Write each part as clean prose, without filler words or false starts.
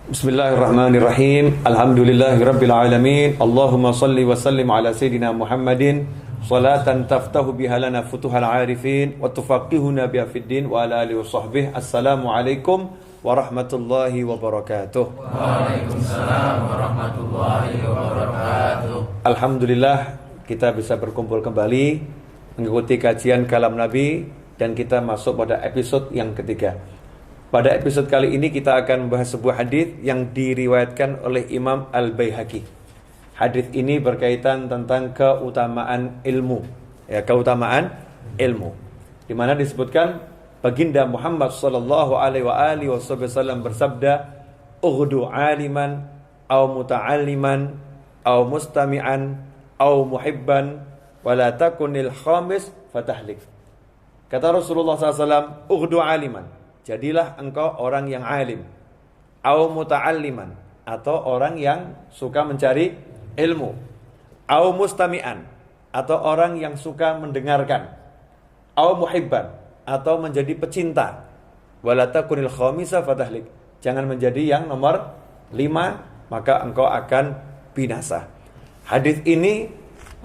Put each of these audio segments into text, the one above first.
Bismillahirrahmanirrahim. Alhamdulillahirabbil alamin. Allahumma shalli wa sallim ala sayidina Muhammadin salatan taftahu biha lana futuhal arifin wa tufaqihuna biha fid din wa ala alihi washabbihi. Assalamualaikum warahmatullahi wabarakatuh. Waalaikumsalam warahmatullahi wabarakatuh. Alhamdulillah kita bisa berkumpul kembali mengikuti kajian kalam Nabi dan kita masuk pada episode yang ketiga. Pada episode kali ini kita akan membahas sebuah hadis yang diriwayatkan oleh Imam Al-Baihaqi. Hadis ini berkaitan tentang keutamaan ilmu, keutamaan ilmu. Di mana disebutkan baginda Muhammad sallallahu alaihi wasallam bersabda, "Ughdu 'aliman aw muta'alliman aw mustami'an aw muhibban wa la takunil khamis fatahlik." Kata Rasulullah SAW, "Ughdu 'aliman." Jadilah engkau orang yang alim, au muta'alliman, atau orang yang suka mencari ilmu, au mustami'an, atau orang yang suka mendengarkan, au muhibban, atau menjadi pecinta, wala takunil khamisa fatahlik. Jangan menjadi yang nomor 5, maka engkau akan binasa. Hadis ini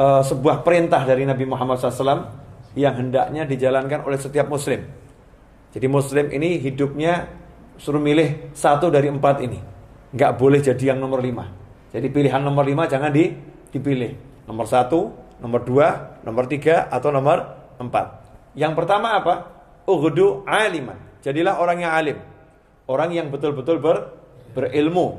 sebuah perintah dari Nabi Muhammad SAW yang hendaknya dijalankan oleh setiap muslim. Jadi muslim ini hidupnya suruh milih 1 dari 4 ini. Nggak boleh jadi yang nomor 5. Jadi pilihan nomor 5 jangan dipilih. Nomor 1, nomor 2, nomor 3, atau nomor 4. Yang pertama apa? Ughdu 'aliman. Jadilah orang yang alim. Orang yang betul-betul berilmu.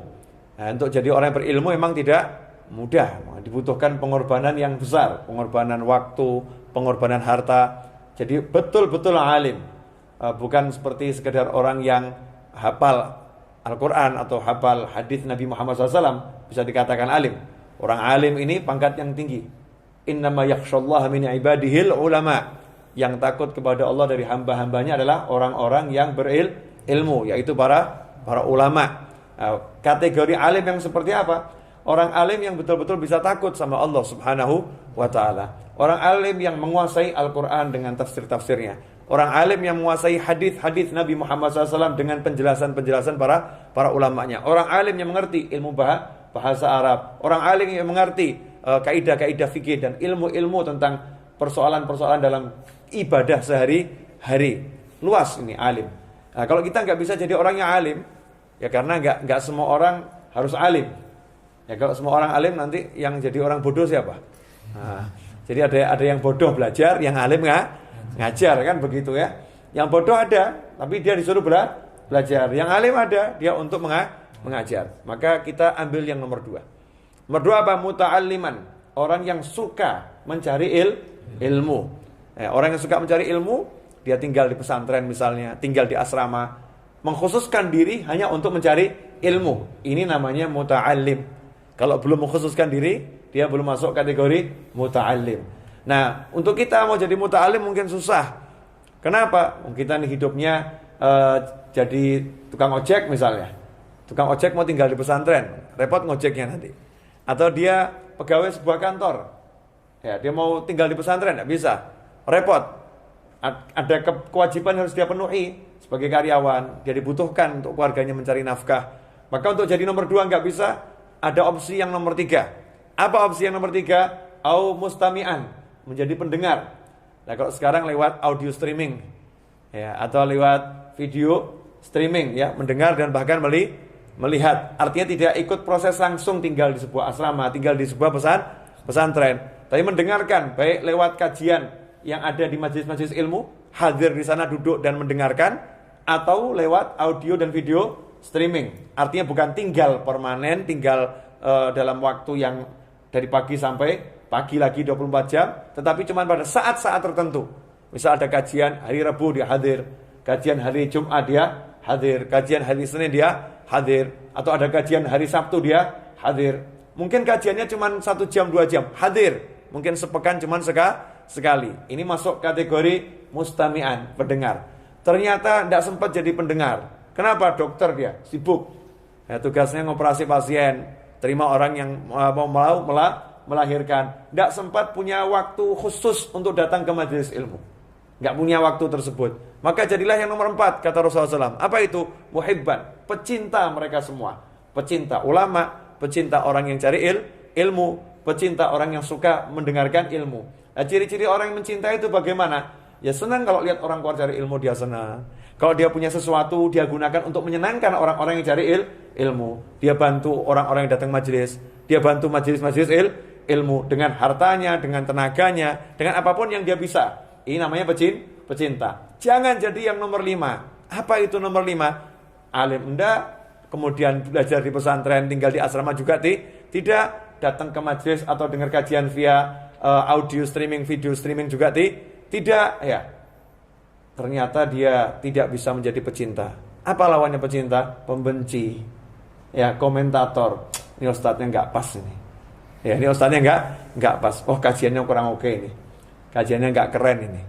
Nah, untuk jadi orang yang berilmu memang tidak mudah. Dibutuhkan pengorbanan yang besar. Pengorbanan waktu, pengorbanan harta. Jadi betul-betul alim. Bukan seperti sekedar orang yang hafal Al-Quran atau hafal hadis Nabi Muhammad SAW bisa dikatakan alim. Orang alim ini pangkat yang tinggi. Innama yakhshallaha min ibadihil ulama. Yang takut kepada Allah dari hamba-hambanya adalah orang-orang yang berilmu, yaitu para ulama. Kategori alim yang seperti apa? Orang alim yang betul-betul bisa takut sama Allah Subhanahu wa ta'ala. Orang alim yang menguasai Al-Quran dengan tafsir-tafsirnya. Orang alim yang menguasai hadis-hadis Nabi Muhammad SAW dengan penjelasan-penjelasan para ulamanya. Orang alim yang mengerti ilmu bahasa Arab. Orang alim yang mengerti kaidah-kaidah fikih dan ilmu-ilmu tentang persoalan-persoalan dalam ibadah sehari-hari. Luas ini alim. Nah, kalau kita nggak bisa jadi orang yang alim, ya karena nggak semua orang harus alim. Ya kalau semua orang alim nanti yang jadi orang bodoh siapa? Nah, jadi ada yang bodoh belajar, yang alim ngajar, kan begitu ya. Yang bodoh ada, tapi dia disuruh belajar. Yang alim ada, dia untuk mengajar. Maka kita ambil yang nomor 2. Nomor 2 apa? Muta'alliman. Orang yang suka mencari ilmu. Orang yang suka mencari ilmu, dia tinggal di pesantren misalnya, tinggal di asrama, mengkhususkan diri hanya untuk mencari ilmu. Ini namanya muta'allim. Kalau belum mengkhususkan diri, dia belum masuk kategori muta'allim. Nah, untuk kita mau jadi muta'alim mungkin susah. Kenapa? Kita nih hidupnya jadi tukang ojek misalnya. Tukang ojek mau tinggal di pesantren, repot ngojeknya nanti. Atau dia pegawai sebuah kantor. Ya, dia mau tinggal di pesantren, nggak bisa. Repot. Ada kewajiban harus dia penuhi sebagai karyawan. Dia dibutuhkan untuk keluarganya mencari nafkah. Maka untuk jadi nomor 2 nggak bisa. Ada opsi yang nomor 3. Apa opsi yang nomor 3? Au mustami'an, menjadi pendengar. Nah, kalau sekarang lewat audio streaming, ya, atau lewat video streaming, ya, mendengar dan bahkan melihat. Artinya tidak ikut proses langsung tinggal di sebuah asrama, tinggal di sebuah pesantren, tapi mendengarkan baik lewat kajian yang ada di majelis-majelis ilmu, hadir di sana duduk dan mendengarkan, atau lewat audio dan video streaming. Artinya bukan tinggal permanen, tinggal dalam waktu yang dari pagi sampai pagi lagi 24 jam, tetapi cuma pada saat-saat tertentu. Misal ada kajian hari Rabu dia hadir, kajian hari Jumat dia hadir, kajian hari Senin dia hadir, atau ada kajian hari Sabtu dia hadir. Mungkin kajiannya cuma 1 jam 2 jam, hadir. Mungkin sepekan cuma sekali. Ini masuk kategori mustami'an, pendengar. Ternyata tidak sempat jadi pendengar. Kenapa? Dokter dia sibuk. Ya, tugasnya ngoperasi pasien, terima orang yang mau melahirkan. Tidak sempat punya waktu khusus untuk datang ke majelis ilmu. Tidak punya waktu tersebut. Maka jadilah yang nomor 4, kata Rasulullah SAW. Apa itu? Muhibban, pecinta mereka semua. pecinta ulama, pecinta orang yang cari ilmu, pecinta orang yang suka mendengarkan ilmu. Nah, ciri-ciri orang yang mencintai itu bagaimana? Ya senang kalau lihat orang keluar cari ilmu, dia senang. Kalau dia punya sesuatu, dia gunakan untuk menyenangkan orang-orang yang cari ilmu. Dia bantu orang-orang yang datang majelis, dia bantu majelis-majelis ilmu dengan hartanya, dengan tenaganya, dengan apapun yang dia bisa. Ini namanya pecinta. Jangan jadi yang nomor 5. Apa itu nomor 5? Alim enggak, kemudian belajar di pesantren, tinggal di asrama juga tidak, datang ke majelis atau dengar kajian via audio streaming, video streaming juga tidak, ya. Ternyata dia tidak bisa menjadi pecinta. Apa lawannya pecinta? Pembenci. Ya, komentator. Ini ustadznya enggak pas ini. Ya, ini ustadznya enggak pas. Oh, kajiannya kurang oke ini. Kajiannya enggak keren ini.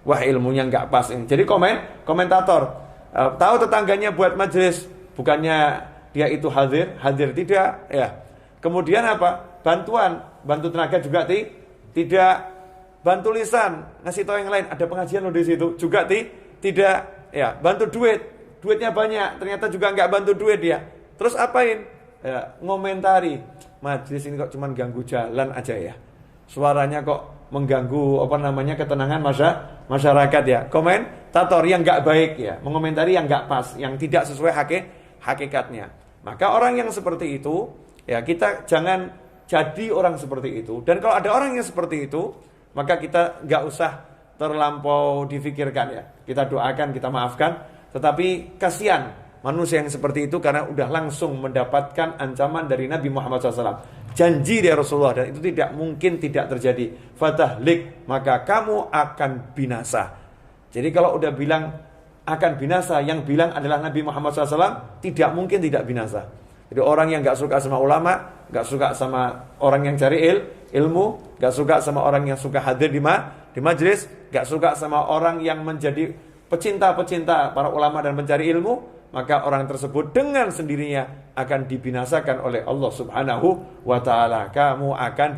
Wah, ilmunya enggak pas ini. Jadi komentator. Tahu tetangganya buat majelis, bukannya dia itu hadir tidak, ya. Kemudian apa? Bantu tenaga juga tidak, bantu lisan, ngasih tahu yang lain, ada pengajian loh di situ, juga tidak, ya. Bantu duitnya banyak, ternyata juga enggak bantu duit dia. Terus apain? Ya, ngomentari, majelis ini kok cuman ganggu jalan aja ya. Suaranya kok mengganggu ketenangan masyarakat ya. Komentator yang enggak baik ya, mengomentari yang enggak pas, yang tidak sesuai hakikatnya. Maka orang yang seperti itu ya, kita jangan jadi orang seperti itu. Dan kalau ada orang yang seperti itu, maka kita enggak usah terlampau difikirkan ya. Kita doakan, kita maafkan, tetapi kasihan manusia yang seperti itu karena udah langsung mendapatkan ancaman dari Nabi Muhammad SAW. Janji dari Rasulullah, dan itu tidak mungkin tidak terjadi. Fatahlik, maka kamu akan binasa. Jadi kalau udah bilang akan binasa, yang bilang adalah Nabi Muhammad SAW, tidak mungkin tidak binasa. Jadi orang yang gak suka sama ulama, gak suka sama orang yang cari ilmu, gak suka sama orang yang suka hadir di majelis, gak suka sama orang yang menjadi pecinta-pecinta para ulama dan pencari ilmu, maka orang tersebut dengan sendirinya akan dibinasakan oleh Allah Subhanahu wa ta'ala. Kamu akan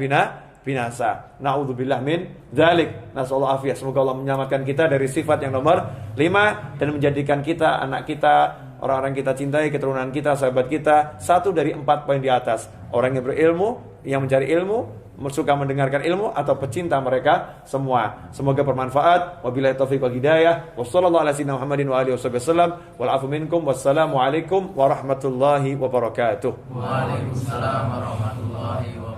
binasa. Na'udzubillah min dzalik. Nasallahu afiyah. Semoga Allah menyelamatkan kita dari sifat yang nomor 5 dan menjadikan kita, anak kita, orang-orang kita cintai, keturunan kita, sahabat kita, satu dari 4 poin di atas. Orang yang berilmu, yang mencari ilmu, suka mendengarkan ilmu, atau pecinta mereka semua. Semoga bermanfaat. Wabillahi taufiq wal hidayah. Wassallallahu ala sayyidina Muhammadin wa alihi wasallam. Wal afu minkum. Wassalamu alaikum warahmatullahi wabarakatuh. Waalaikumsalam warahmatullahi wabarakatuh.